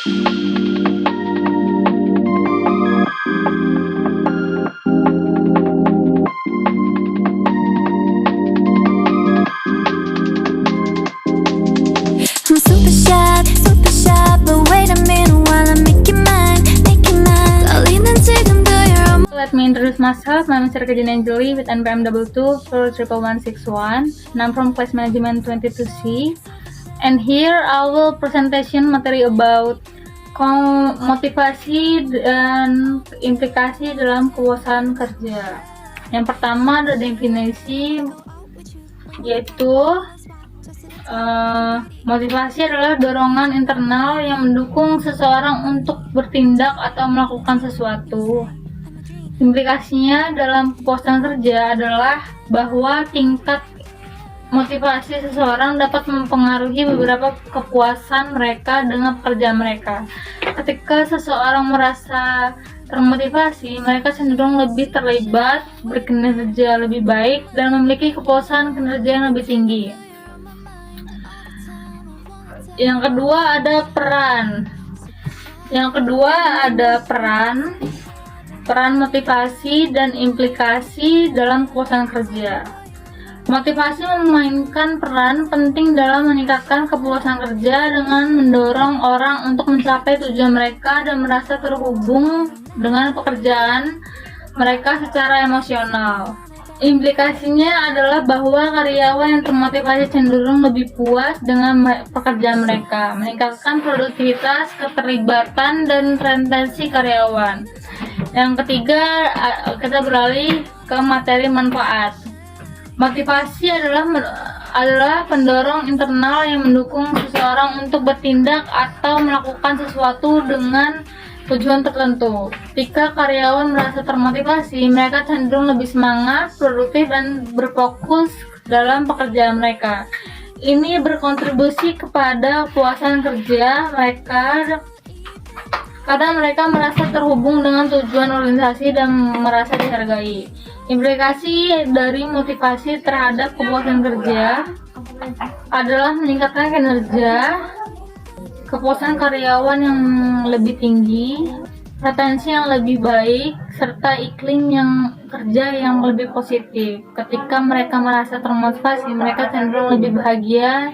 I'm super shy, but wait a minute while I make you mine. Kalian 지금도 you're Let me introduce myself. My name is Rika Angeli with NPM 22 41161, and I'm from Class Management 22C. And here I will presentation materi about motivasi dan implikasi dalam kepuasan kerja. Yang pertama ada definisi, yaitu motivasi adalah dorongan internal yang mendukung seseorang untuk bertindak atau melakukan sesuatu. Implikasinya dalam kepuasan kerja adalah bahwa tingkat motivasi seseorang dapat mempengaruhi beberapa kepuasan mereka dengan pekerjaan mereka. Ketika seseorang merasa termotivasi, mereka cenderung lebih terlibat, berkinerja lebih baik, dan memiliki kepuasan kinerja yang lebih tinggi. Yang kedua ada peran motivasi dan implikasi dalam kepuasan kerja. Motivasi memainkan peran penting dalam meningkatkan kepuasan kerja dengan mendorong orang untuk mencapai tujuan mereka dan merasa terhubung dengan pekerjaan mereka secara emosional. Implikasinya adalah bahwa karyawan yang termotivasi cenderung lebih puas dengan pekerjaan mereka, meningkatkan produktivitas, keterlibatan, dan retensi karyawan. Yang ketiga, kita beralih ke materi manfaat. Motivasi adalah pendorong internal yang mendukung seseorang untuk bertindak atau melakukan sesuatu dengan tujuan tertentu. Ketika karyawan merasa termotivasi, mereka cenderung lebih semangat, produktif, dan berfokus dalam pekerjaan mereka. Ini berkontribusi kepada kepuasan kerja mereka karena mereka merasa terhubung dengan tujuan organisasi dan merasa dihargai. Implikasi dari motivasi terhadap kepuasan kerja adalah meningkatkan kinerja, kepuasan karyawan yang lebih tinggi, retensi yang lebih baik, serta iklim kerja yang lebih positif. Ketika mereka merasa termotivasi, mereka cenderung lebih bahagia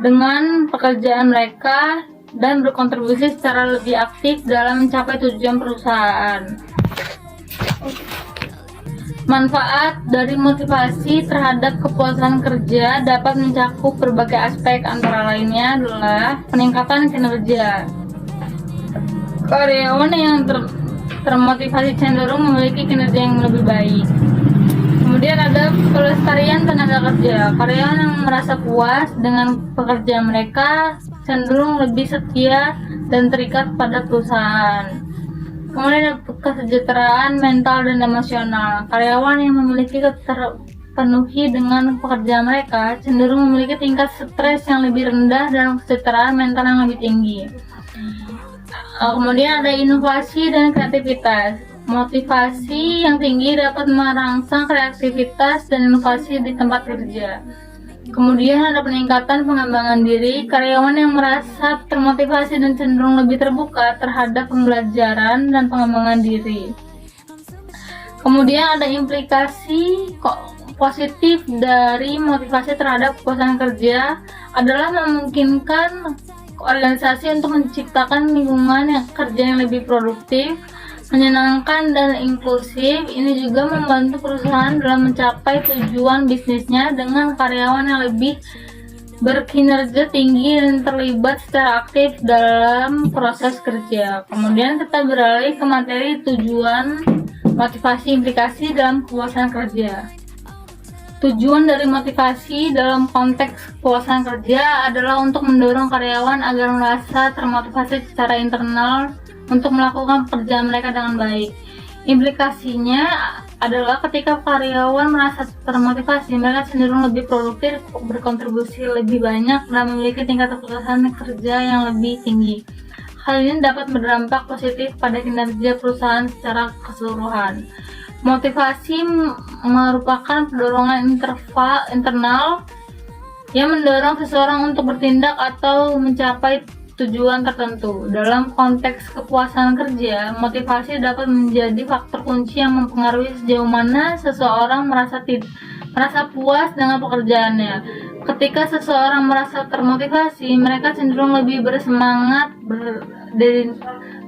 dengan pekerjaan mereka dan berkontribusi secara lebih aktif dalam mencapai tujuan perusahaan. Manfaat dari motivasi terhadap kepuasan kerja dapat mencakup berbagai aspek, antara lainnya adalah peningkatan kinerja. Karyawan yang termotivasi cenderung memiliki kinerja yang lebih baik. Kemudian ada pelestarian tenaga kerja. Karyawan yang merasa puas dengan pekerjaan mereka cenderung lebih setia dan terikat pada perusahaan. Kemudian ada kesejahteraan mental dan emosional. Karyawan yang memiliki terpenuhi dengan pekerjaan mereka cenderung memiliki tingkat stres yang lebih rendah dan kesejahteraan mental yang lebih tinggi. Kemudian ada inovasi dan kreativitas. Motivasi yang tinggi dapat merangsang kreativitas dan inovasi di tempat kerja. Kemudian ada peningkatan pengembangan diri. Karyawan yang merasa termotivasi dan cenderung lebih terbuka terhadap pembelajaran dan pengembangan diri. Kemudian ada implikasi positif dari motivasi terhadap kepuasan kerja adalah memungkinkan organisasi untuk menciptakan lingkungan kerja yang lebih produktif, menyenangkan, dan inklusif. Ini juga membantu perusahaan dalam mencapai tujuan bisnisnya dengan karyawan yang lebih berkinerja tinggi dan terlibat secara aktif dalam proses kerja. Kemudian kita beralih ke materi tujuan, motivasi, implikasi dalam kepuasan kerja. Tujuan dari motivasi dalam konteks kepuasan kerja adalah untuk mendorong karyawan agar merasa termotivasi secara internal untuk melakukan pekerjaan mereka dengan baik. Implikasinya adalah ketika karyawan merasa termotivasi, mereka cenderung lebih produktif, berkontribusi lebih banyak, dan memiliki tingkat kepuasan kerja yang lebih tinggi. Hal ini dapat berdampak positif pada kinerja perusahaan secara keseluruhan. Motivasi merupakan dorongan internal yang mendorong seseorang untuk bertindak atau mencapai tujuan tertentu. Dalam konteks kepuasan kerja, motivasi dapat menjadi faktor kunci yang mempengaruhi sejauh mana seseorang merasa puas dengan pekerjaannya. Ketika seseorang merasa termotivasi, mereka cenderung lebih bersemangat,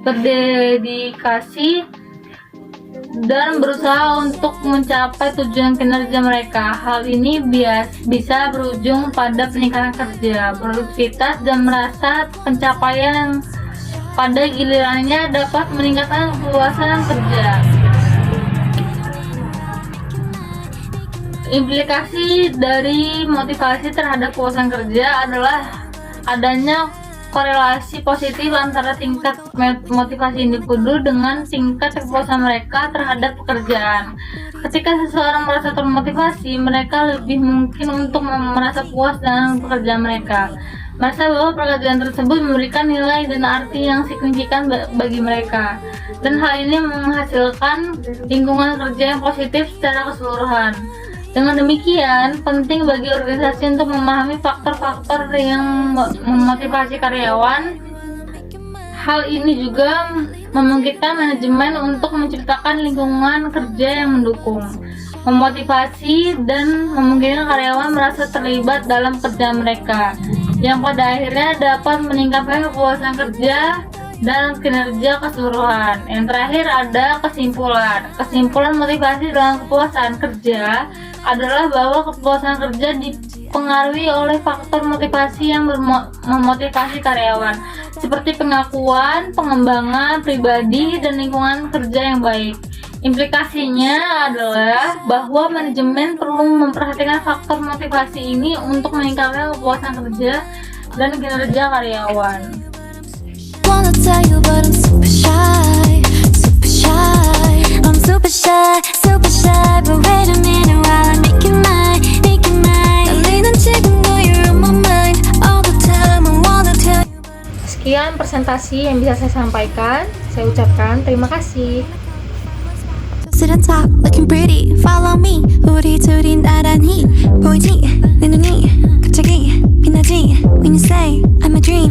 berdedikasi, dan berusaha untuk mencapai tujuan kinerja mereka. Hal ini bisa berujung pada peningkatan kerja, produktivitas, dan merasa pencapaian yang pada gilirannya dapat meningkatkan kepuasan kerja. Implikasi dari motivasi terhadap kepuasan kerja adalah adanya korelasi positif antara tingkat motivasi individu dengan tingkat kepuasan mereka terhadap pekerjaan. Ketika seseorang merasa termotivasi, mereka lebih mungkin untuk merasa puas dengan pekerjaan mereka, merasa bahwa pekerjaan tersebut memberikan nilai dan arti yang signifikan bagi mereka, dan hal ini menghasilkan lingkungan kerja yang positif secara keseluruhan. Dengan demikian, penting bagi organisasi untuk memahami faktor-faktor yang memotivasi karyawan. Hal ini juga memungkinkan manajemen untuk menciptakan lingkungan kerja yang mendukung, memotivasi, dan memungkinkan karyawan merasa terlibat dalam kerjaan mereka, yang pada akhirnya dapat meningkatkan kepuasan kerja dan kinerja keseluruhan. Yang terakhir ada kesimpulan. Kesimpulan motivasi dalam kepuasan kerja adalah bahwa kepuasan kerja dipengaruhi oleh faktor motivasi yang memotivasi karyawan, seperti pengakuan, pengembangan pribadi, dan lingkungan kerja yang baik. Implikasinya adalah bahwa manajemen perlu memperhatikan faktor motivasi ini untuk meningkatkan kepuasan kerja dan kinerja karyawan. Wanna tell you but I'm super shy, super shy. I'm super shy, super shy. But wait a minute while I make you mine, make you mine. 떨리는 지금도 you're on my mind all the time. I wanna tell you. Sekian presentasi yang bisa saya sampaikan. Saya ucapkan terima kasih. Sit on top, looking pretty. Follow me. 우리 둘이 나란히 보이지? 내 눈이 갑자기 빛나지? When you say I'm a dream.